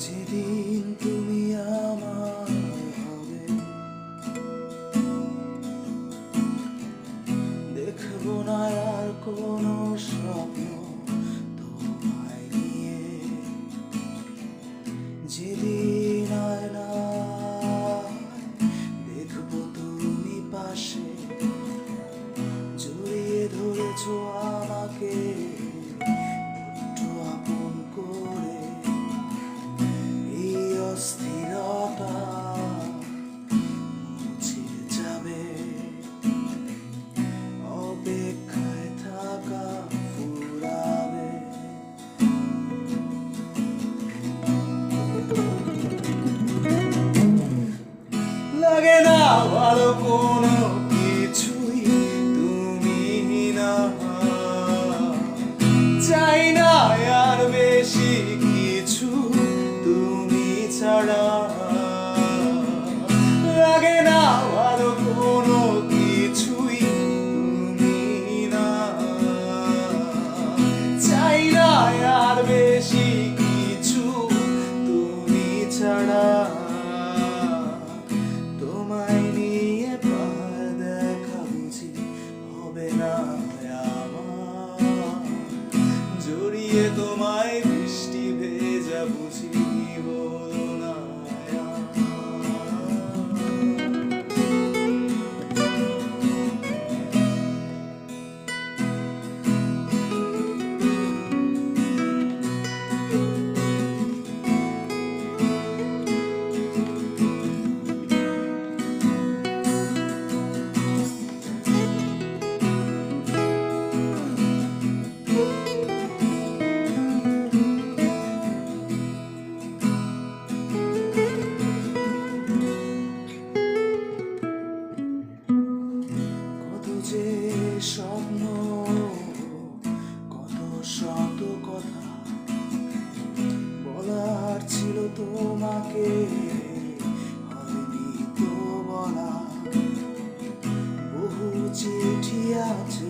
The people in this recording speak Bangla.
যেদিন তুমি আমার হবে, দেখবো না আর কোনো স্বপ্ন তোমায় নিয়ে। যেদিন আয়নায় দেখবো তুমি পাশে, জড়িয়ে ধরেছো আমাকে একটু আপন করে। এই অস্থিরতা মুছে যাবে, অপেক্ষায় থাকা ফুরাবে। লাগে না ভালো কোনো কিছুই তুমি না, চাই না আর বেশি কিছু তুমি ছাড়া। লাগে না ভালো কোনো কিছুই তুমি না, চাই না আর বেশি কিছু তুমি ছাড়া। তোমায় নিয়ে পার দেখা বুঝি হবে না আমার, জড়িয়ে তোমায় বৃষ্টি ভেজা বুঝি হলো না যে স্বপ্ন, কত শত কথা বলার ছিল তোমাকে, হয়নি তো বলা। বহু চিঠি আছে